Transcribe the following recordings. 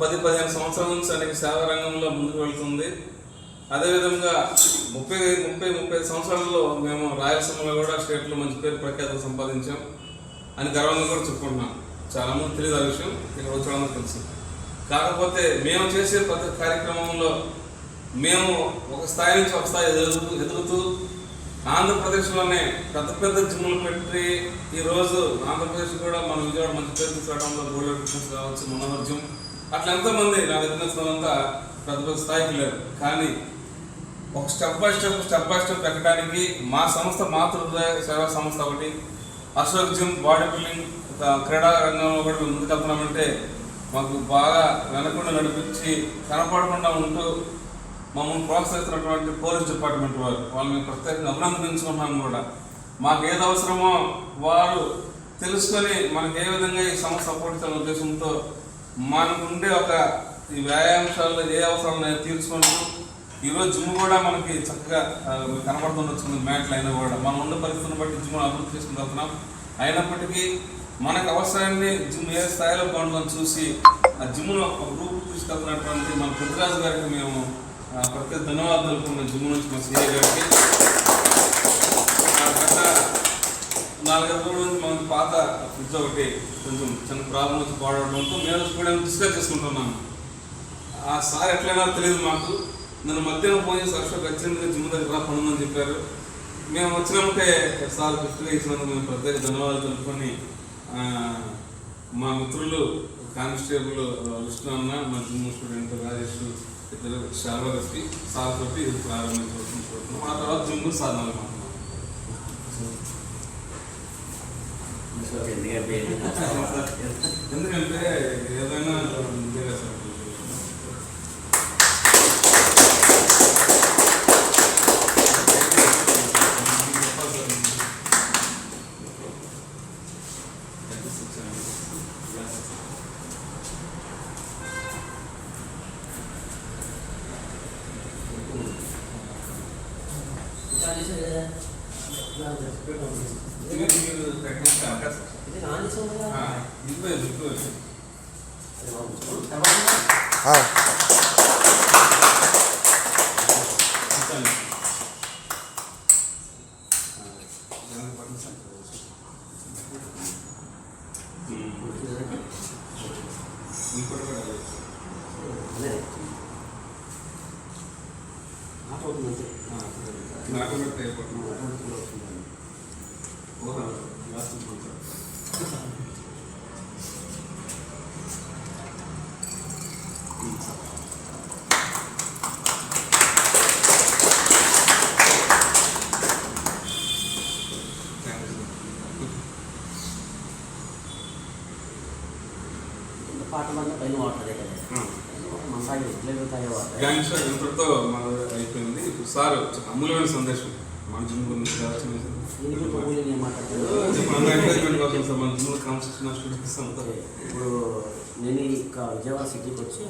10-15 సంవత్సరాల నుంచి అనేక సేవా రంగంలో ముందుకు వెళ్తుంది. అదేవిధంగా 30-35 సంవత్సరాల్లో మేము రాయలసీమలో కూడా స్టేట్లో మంచి పేరు ప్రఖ్యాతులు సంపాదించాం అని గర్వంగా కూడా చెప్పుకుంటున్నాం. చాలామంది తెలియదు ఆ విషయం, ఇక్కడ వచ్చామని తెలుసు. కాకపోతే మేము చేసే ప్రతి కార్యక్రమంలో మేము ఒక స్థాయి నుంచి ఒక స్థాయి ఎదుగుతూ ఆంధ్రప్రదేశ్లోనే పెద్ద జిమ్ములు పెట్టి ఈరోజు ఆంధ్రప్రదేశ్ కూడా మన విజయవాడ మంచి పేరు తీసుకురావడంలో గోల్డెన్ ఫిట్నెస్ కావచ్చు, మనోహర్ జిమ్ అట్లా ఎంతోమంది నా ఎదుగుతున్నంతా పెద్ద స్థాయికి లేరు. కానీ ఒక స్టెప్ బై స్టెప్ ఎక్కడానికి మా సంస్థ మాతృహృదయ సేవా సంస్థ ఒకటి, అశోక్ జిమ్ బాడీ బిల్డింగ్ క్రీడా రంగంలో కూడా మేము ముందుకెళ్తున్నామంటే మాకు బాగా వెనకుండా నడిపించి కనపడకుండా ఉంటూ మమ్మల్ని ప్రోత్సహిస్తున్నటువంటి పోలీస్ డిపార్ట్మెంట్ వాళ్ళు మేము ప్రత్యేకంగా అభినందించుకుంటున్నాము కూడా. మాకు ఏది అవసరమో వారు తెలుసుకొని మనకు ఏ విధంగా ఈ సంస్థ సపోర్ట్ చేయాలనే ఉద్దేశంతో మనకు ఉండే ఒక ఈ వ్యాయామశాలలో ఏ అవసరాలు తీర్చుకుంటూ ఈరోజు జిమ్ కూడా మనకి చక్కగా కనబడుతుండొచ్చు. మ్యాట్లు అయినా కూడా మనం ఉండే పరిస్థితిని బట్టి జిమ్ అభివృద్ధి చేసుకుని వెళ్తున్నాం. అయినప్పటికీ మనకు అవసరాన్ని జిమ్ ఏ స్థాయిలో బాగుంటుందని చూసి ఆ జిమ్ను ఒక రూపు తీసుకెళ్తున్నటువంటి మన పృథ్వీరాజు గారికి మేము ప్రత్యేక ధన్యవాదాలు తెలుపుకున్నాం. జిమ్ నుంచి మా సిఐ గారికి. గత 4-5 రోజుల నుంచి మనకి పాత ఫ్రిడ్జ్ ఒకటి కొంచెం చిన్న ప్రాబ్లం వచ్చి పాడవడంతో మేము కూడా డిస్కస్ చేసుకుంటున్నాము. ఆ సార్ ఎట్లయినా తెలియదు మాకు. నన్ను మధ్యాహ్నం ఫోన్ చేసి అశోక్ వచ్చింది జిమ్ దగ్గర పనుందని చెప్పారు. మేము వచ్చినామంటే సార్ గిఫ్ట్గా ఇచ్చినందుకు మేము ప్రత్యేక ధన్యవాదాలు తెలుపుకొని మా మిత్రులు కానిస్టేబుల్ విష్ణు అన్న, మా జిమ్ స్టూడెంట్ రాజేష్ ఇద్దరు శాల్వాకి సార్ తోటి ఇది ప్రారంభించుకుంటున్నాం. ఆ తర్వాత జిమ్ సాధనాలు ఎందుకంటే ఏదైనా ఇంతటితో అయిపోయింది. సార్ అమూల్యమైన సందేశం మన జిమ్ గురించి ఇప్పుడు నేను విజయవాడ సిటీకి వచ్చి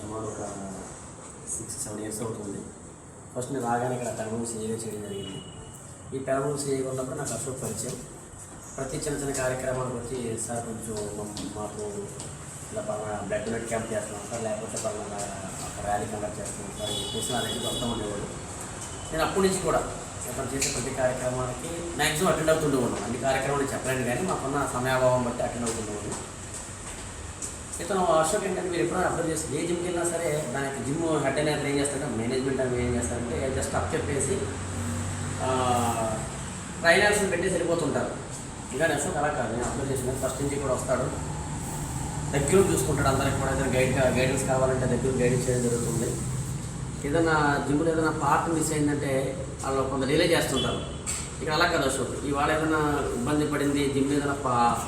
సుమారు ఒక 6-7 ఇయర్స్ అవుతుంది. ఫస్ట్ నేను రాగానే ఇక్కడ పెరమూరు సీఏగా చేయడం జరిగింది. ఈ పెరమూరు సీఏగా ఉన్నప్పుడు నాకు అశోక్ పరిచయం. ప్రతి చిన్న కార్యక్రమాలకు వచ్చి సార్ కొంచెం మాకు ఇలా బ్లడ్ డొనేట్ క్యాంప్ చేస్తున్నాం సార్, లేకపోతే పలానా ఒక ర్యాలీ కండక్ట్ చేస్తున్నాం సార్ చెప్పేసి నా దగ్గరికి వస్తామనేవాడు. నేను అప్పటి నుంచి కూడా అతను చేసే ప్రతి కార్యక్రమానికి మ్యాక్సిమం అటెండ్ అవుతుండేవాడు. అన్ని కార్యక్రమాలు చెప్పలేను కానీ మాకున్న సమయాభావం బట్టి అటెండ్ అవుతుండేవాడు. ఇతను అశోక్ ఏంటంటే మీరు ఎప్పుడైనా అప్లై చేసి ఏ జిమ్కి వెళ్ళినా సరే దానికి జిమ్ హెడ్ అనేది ఏం చేస్తారంటే మేనేజ్మెంట్ అని ఏం చేస్తారంటే జస్ట్ అప్ చెప్పేసి ట్రైనర్స్ని పెట్టేసి వెళ్ళిపోతుంటారు. ఇక అశోక్ అలా కాదు. నేను అప్లై చేసిన ఫస్ట్ నుంచి కూడా వస్తాడు, దగ్గర చూసుకుంటాడు. అందరికి కూడా ఏదైనా గైడెన్స్ కావాలంటే దగ్గర గైడెన్స్ చేయడం జరుగుతుంది. ఏదైనా జిమ్లో ఏదైనా పార్ట్ మిస్ అయిందంటే వాళ్ళు కొంత డిలే చేస్తుంటారు. ఇక్కడ అలా కదా అశోక్, ఇవాళ ఏదైనా ఇబ్బంది పడింది, జిమ్ ఏదైనా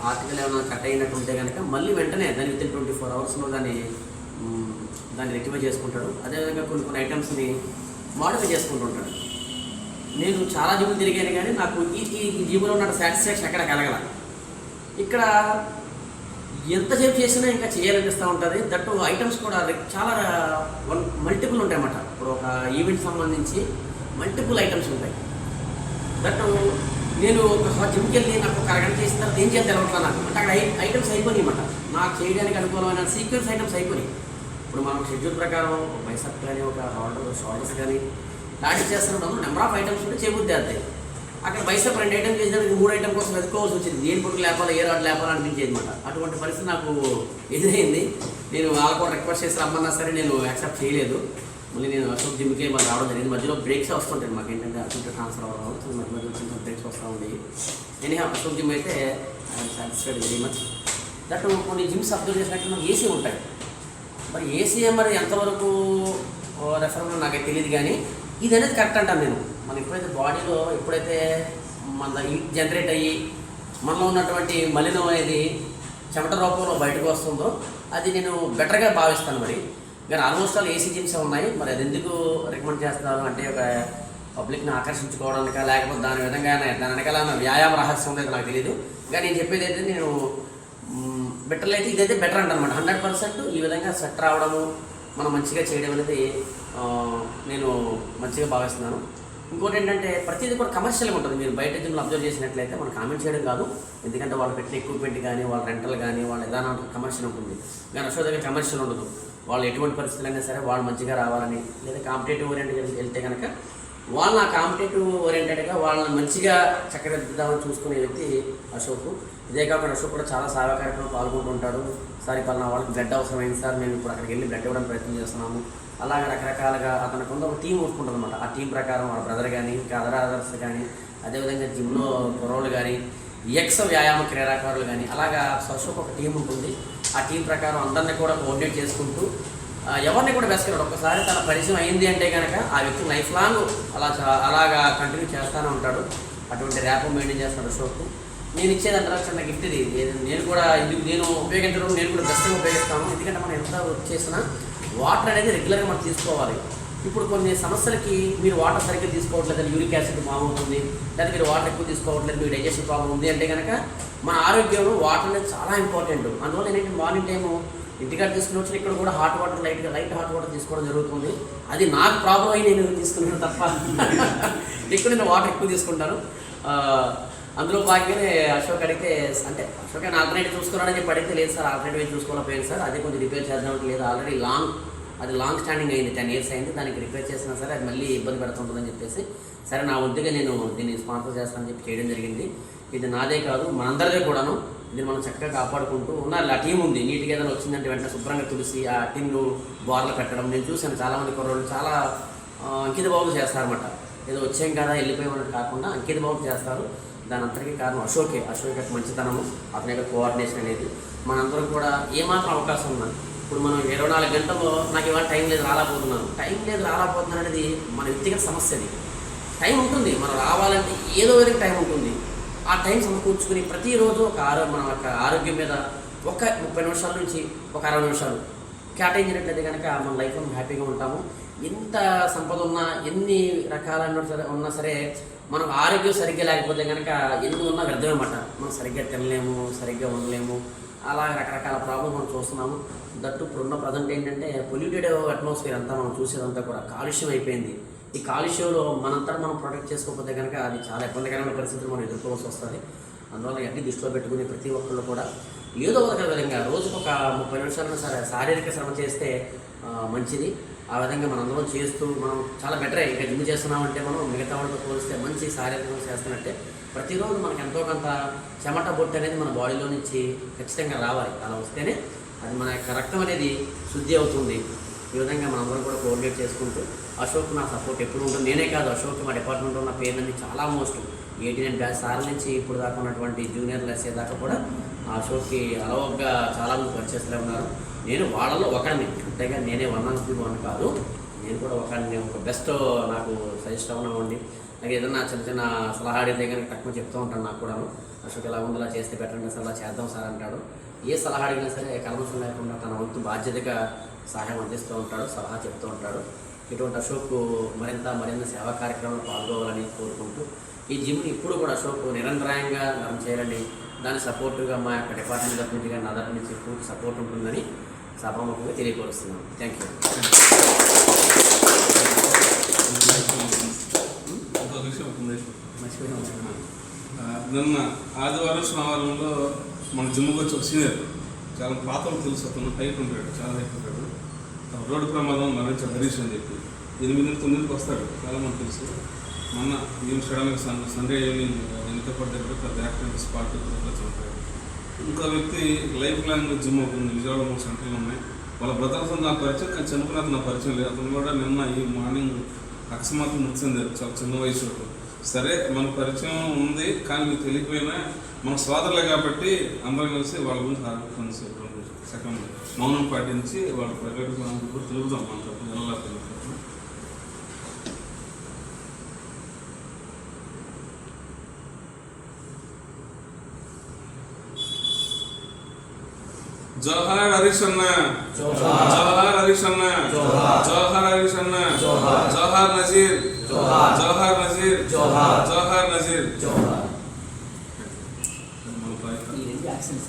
ఆర్టికల్ ఏమైనా కట్ అయినట్టు ఉంటే కనుక మళ్ళీ వెంటనే దాన్ని వితిన్ 24 అవర్స్లో దాన్ని రెక్టిఫై చేసుకుంటాడు. అదేవిధంగా కొన్ని ఐటమ్స్ని మోడిఫై చేసుకుంటుంటాడు. నేను చాలా జిమ్లు తిరిగాను కానీ నాకు ఈ జిమ్లో ఉన్న సాటిస్ఫాక్షన్ ఎక్కడ కలగల. ఇక్కడ ఎంతసేపు చేసినా ఇంకా చేయాలనిపిస్తూ ఉంటుంది. దట్టు ఐటమ్స్ కూడా చాలా మల్టిపుల్ ఉంటాయి అన్నమాట. ఇప్పుడు ఒక ఈవెంట్ సంబంధించి మల్టిపుల్ ఐటమ్స్ ఉంటాయి. దట్టు నేను ఒక జిమ్కి వెళ్ళి నాకు ఒక అరగంట చేసిన తర్వాత ఏం చేయాలి తెలవట్లా నాకు. అంటే అక్కడ ఐటమ్స్ అయిపోయినాయి అన్నమాట. నాకు చేయడానికి అనుకూలమైన సీక్వెన్స్ ఐటమ్స్ అయిపోయినాయి. ఇప్పుడు మనం షెడ్యూల్ ప్రకారం బైసెప్ కానీ ఒక షోల్డర్స్ కానీ లాంటి చేస్తున్నప్పుడు నెంబర్ ఆఫ్ ఐటమ్స్ కూడా చేయబుద్ది అవుతాయి. అక్కడ బైసెప్ 2 ఐటమ్స్ చేసినప్పుడు 3 ఐటమ్ కోసం వెతుక్కోవాల్సి వచ్చింది. దేని పొట్టు లేపాలి, ఏ రాడ్ లేపాలి అనిపించేది అనమాట. అటువంటి పరిస్థితి నాకు ఎదురైంది. నేను వాళ్ళకు కూడా రిక్వెస్ట్ చేసి రమ్మన్నా సరే నేను యాక్సెప్ట్ చేయలేదు. మళ్ళీ నేను అశోక్ జిమ్కి మాకు రావడం జరిగింది. మధ్యలో బ్రేక్స్ వస్తుంటాయి మాకు, ఏంటంటే అశోక్ ట్రాన్స్ఫర్ అవ్వడం మధ్య మధ్యలో చిన్న బ్రేక్స్ వస్తూ ఉండేవి. నేను అశోక్ జిమ్ అయితే I'm satisfied very much. That కొన్ని జిమ్స్ అబ్జర్వ్ చేసినట్టు మనకి ఏసీ ఉంటాయి. మరి ఏసీ మరి ఎంతవరకు రెఫరబుల్ నాకైతే తెలియదు, కానీ ఇది అనేది కరెక్ట్ అంటాను నేను. మనం ఎప్పుడైతే బాడీలో ఎప్పుడైతే మన హీట్ జనరేట్ అయ్యి మనలో ఉన్నటువంటి మలినం అనేది చెమట రూపంలో బయటకు వస్తుందో అది నేను బెటర్గా భావిస్తాను. మరి కానీ ఆల్మోస్ట్ ఆల్ ఏసీ జిమ్స్ ఉన్నాయి. మరి అది ఎందుకు రికమెండ్ చేస్తున్నారు అంటే ఒక పబ్లిక్ని ఆకర్షించుకోవడానికా లేకపోతే దాని విధంగా దాని వెనకాల వ్యాయామ రహస్యం ఉండేది నాకు తెలియదు. కానీ నేను చెప్పేది అయితే నేను బెటర్లు అయితే ఇదైతే బెటర్ అంటనమాట. 100% ఈ విధంగా సెట్ రావడము మనం మంచిగా చేయడం అనేది నేను మంచిగా భావిస్తున్నాను. ఇంకోటి ఏంటంటే ప్రతిదీ కూడా కమర్షియల్గా ఉంటుంది. మీరు బయట జిమ్లో అబ్జర్వ్ చేసినట్లయితే మనం కామెంట్ చేయడం కాదు, ఎందుకంటే వాళ్ళు పెట్టిన ఎక్విప్మెంట్ కానీ వాళ్ళ రెంటల్ కానీ వాళ్ళ విధానం కమర్షియల్ ఉంటుంది. కానీ అశోక్ దగ్గర కమర్షియల్ ఉండదు. వాళ్ళు ఎటువంటి పరిస్థితులైనా సరే వాళ్ళు మంచిగా రావాలని, లేదా కాంపిటేటివ్ ఓరియంటెడ్గా వెళ్తే కనుక వాళ్ళని ఆ కాంపిటేటివ్ ఓరియంటెడ్గా వాళ్ళని మంచిగా చక్కదిద్దామని చూసుకునే వ్యక్తి అశోక్. ఇదే కాకుండా అశోక్ కూడా చాలా సేవా కార్యక్రమంలో పాల్గొంటూ ఉంటాడు. సార్ పలానా వాళ్ళకి బ్లడ్ అవసరమైంది సార్, మేము ఇప్పుడు అక్కడికి వెళ్ళి బ్లడ్ ఇవ్వడానికి ప్రయత్నం చేస్తున్నాము. అలాగే రకరకాలుగా అతనికి కొంత ఒక టీం వస్తుంటుంది అనమాట. ఆ టీం ప్రకారం వాళ్ళ బ్రదర్ కానీ ఇంకా అదర్స్ కానీ, అదేవిధంగా జిమ్లో కుర్రోళ్ళు కానీ, వ్యాయామ క్రీడాకారులు కానీ, అలాగా అశోక్ ఒక టీం ఉంటుంది. ఆ టీం ప్రకారం అందరినీ కూడా కోఆర్డినేట్ చేసుకుంటూ ఎవరిని కూడా వెసుకున్నాడు. ఒక్కసారి తన పరిచయం అయింది అంటే కనుక ఆ వ్యక్తి లైఫ్ లాంగ్ అలాగా కంటిన్యూ చేస్తూనే ఉంటాడు. అటువంటి ర్యాప్ మెయింటైన్ చేస్తాడు అశోక్. నేను ఇచ్చేది అంటారా చిన్న గిఫ్ట్ ఇది. నేను కూడా ఇందుకు నేను ఉపయోగించడం నేను కూడా బెస్ట్గా ఉపయోగిస్తాను. ఎందుకంటే మనం ఎంత వర్క్ చేసినా వాటర్ అనేది రెగ్యులర్గా మనం తీసుకోవాలి. ఇప్పుడు కొన్ని సమస్యలకి మీరు వాటర్ సరిగ్గా తీసుకోవట్లేదు, యూరిక్ యాసిడ్ బాగుంటుంది, లేదా మీరు వాటర్ ఎక్కువ తీసుకోవట్లేదు, మీకు డైజెషన్ ప్రాబ్లం ఉంది అంటే కనుక మన ఆరోగ్యంలో వాటర్ అనేది చాలా ఇంపార్టెంట్. అందువల్ల ఏంటంటే మార్నింగ్ టైము ఇంటికాడ తీసుకుని వచ్చిన ఇక్కడ కూడా hot water light hot water తీసుకోవడం జరుగుతుంది. అది నాకు ప్రాబ్లం అయ్యి నేను తీసుకున్నాను తప్ప ఇక్కడ నేను వాటర్ ఎక్కువ తీసుకుంటాను. అందులో భాగంగానే అశోక్ అడిగితే అంటే అశోక్ అని ఆల్టర్నేటివ్ చూసుకున్నాడని చెప్పి అడిగితే లేదు సార్ ఆల్టర్నేటివ్ చూసుకోలేకపోయింది సార్, అది కొంచెం రిపేర్ చేద్దామంటే లేదు ఆల్రెడీ లాంగ్ స్టాండింగ్ అయింది, 10 years అయింది, దానికి రిపేర్ చేసినా సరే అది మళ్ళీ ఇబ్బంది పెడుతుంటుందని చెప్పేసి సరే నా వంతుగా నేను దీన్ని స్పాన్సర్ చేస్తానని చెప్పి చేయడం జరిగింది. ఇది నాదే కాదు మనందరిదే కూడాను. దీన్ని మనం చక్కగా కాపాడుకుంటూ ఉన్నారు. ఆ టీం ఉంది, నీట్గా ఏదైనా వచ్చిందంటే వెంటనే శుభ్రంగా తుడిసి ఆ టీంను బార్లు పెట్టడం నేను చూశాను. చాలామంది కుర్రోళ్ళు చాలా అంకిత భావం చేస్తారన్నమాట. ఏదో వచ్చాం కదా వెళ్ళిపోయామన్నట్టు కాకుండా అంకిత భావం చేస్తారు. దాని అంతటికీ కారణం అశోక్ యొక్క మంచితనము, అతని యొక్క కోఆర్డినేషన్ అనేది. మనందరం కూడా ఏమాత్రం అవకాశం ఉన్నా ఇప్పుడు మనం 24 గంటల్లో నాకు ఇవాళ టైం లేదు రాలేకపోతున్నాను అనేది మన వ్యక్తిగత సమస్యది. టైం ఉంటుంది, మనం రావాలంటే ఏదో విధంగా టైం ఉంటుంది. ఆ టైం సమకూర్చుకుని ప్రతిరోజు మన యొక్క ఆరోగ్యం మీద ఒక 30 నిమిషాల నుంచి ఒక 60 నిమిషాలు కేటాయించినట్లయితే కనుక మన లైఫ్లో హ్యాపీగా ఉంటాము. ఎంత సంపద ఉన్నా ఎన్ని రకాలైన ఉన్నా సరే మనం ఆరోగ్యం సరిగ్గా లేకపోతే కనుక ఎన్ని ఉన్నా వ్యర్థమన్నమాట. మనం సరిగ్గా తినలేము, సరిగ్గా ఉండలేము, అలా రకరకాల ప్రాబ్లమ్ మనం చూస్తున్నాము. దట్టు ఇప్పుడున్న ప్రజెంట్ ఏంటంటే పొల్యూటెడ్ అట్మాస్ఫియర్ అంతా మనం చూసేదంతా కూడా కాలుష్యం అయిపోయింది. ఈ కాలుష్యంలో మనంతా మనం ప్రొటెక్ట్ చేసుకోకపోతే కనుక అది చాలా ఇబ్బందికరమైన పరిస్థితులు మనం ఎదుర్కోవాల్సి వస్తుంది. అందువల్ల అన్ని దృష్టిలో పెట్టుకుని ప్రతి ఒక్కళ్ళు కూడా ఏదో ఒక విధంగా రోజుకు ఒక 30 నిమిషాలైనా సరే శారీరక శ్రమ చేస్తే మంచిది. ఆ విధంగా మనందరం చేస్తూ మనం చాలా బెటర్. ఇంకా జిమ్ చేస్తున్నామంటే మనం మిగతా వాళ్ళతో పోలిస్తే మంచి శారీరకంగా చేస్తున్నట్టే ప్రతిరోజు మనకు ఎంతో కొంత చెమట బొట్టు అనేది మన బాడీలో నుంచి ఖచ్చితంగా రావాలి. అలా వస్తేనే అది మన యొక్క రక్తం అనేది శుద్ధి అవుతుంది. ఈ విధంగా మనందరం కూడా కోఆర్డినేట్ చేసుకుంటూ అశోక్ నా సపోర్ట్ ఎప్పుడు ఉంటుంది. నేనే కాదు అశోక్ మా డిపార్ట్మెంట్లో ఉన్న పేర్లన్నీ చాలా ఆల్మోస్ట్ 89 బ్యాచ్ సార్ల నుంచి ఇప్పుడు దాకా ఉన్నటువంటి జూనియర్లు వేసే దాకా కూడా అశోక్కి అలవగ్గా చాలామంది పరిచయస్తులే ఉన్నారు. నేను వాళ్ళలో ఒకరిని, అంతేగా నేనే 1 కాదు, నేను కూడా ఒక బెస్ట్ నాకు సజెస్ట్ అవ్వనివ్వండి. నాకు ఏదన్నా చిన్న సలహా అడిగితే కనుక తక్కువ చెప్తూ ఉంటాను. నాకు కూడా అశోక్ ఇలా ఉంది, ఇలా చేస్తే బెటర్ సార్, అలా చేద్దాం సార్ అంటాడు. ఏ సలహా అడిగినా సరే కల్మషం లేకుండా తన వంతు బాధ్యతగా సహాయం అందిస్తూ ఉంటాడు, సలహా చెప్తూ ఉంటాడు. ఇటువంటి అశోక్ మరింత సేవా కార్యక్రమాలు పాల్గొవాలని కోరుకుంటూ ఈ జిమ్ని ఇప్పుడు కూడా అశోక్ నిరంతరాయంగా రన్ చేయాలని, దాని సపోర్టుగా మా యొక్క డిపార్ట్మెంట్ తరఫు నుంచి కానీ నా తరఫు నుంచి పూర్తి సపోర్ట్ ఉంటుందని సభాముఖంగా తెలియపరుస్తున్నాను. Thank you. నిన్న ఆదివారం సోమవారంలో మన జిమ్కి వచ్చి ఒక సీనియర్ చాలా పాతలు తెలుసు, అతను హైట్ ఉంటాడు, చాలా హైట్ ఉంటాడు. రోడ్డు ప్రమాదం మరణించాడు హరీష్ అని చెప్పి 8-9కి వస్తాడు, చాలా మంది తెలుసు. మొన్న ఈవెన్ సడన్గా సండే ఈవినింగ్ వెనుకపడ్డ దగ్గర పెద్ద యాక్సిడెంట్ స్పాట్ చనిపోయాడు. ఇంకో వ్యక్తి లైఫ్ లాంగ్ జిమ్ అవుతుంది, విజయవాడ 3 సెంటర్లు ఉన్నాయి. వాళ్ళ బ్రదర్స్ నా పరిచయం, కానీ చనిపోయిన నా పరిచయం లేదు. అతను కూడా నిన్న ఈ మార్నింగ్ అకస్మాత్తుగా మృతి చెందారు, చాలా చిన్న వయసు. సరే మన పరిచయం ఉంది, కానీ మీకు తెలియకపోయినా మన సోదరులే కాబట్టి అందరం కలిసి వాళ్ళ గురించి సెకండ్ మౌనం పాటించి వాళ్ళ ప్రైవేట్ కూడా తిరుగుతాం మన తరఫున ఎలా తెలుగుతాం. జోహార్ హరీష్ అన్న, జోహార్ హరీష్ అన్న, జోహార్ హరీష్ అన్న, జోహార్ నజీర్, జోహార్ నజీర్, జోహార్ నజీర్. ఈ 2 యాక్సిడెంట్స్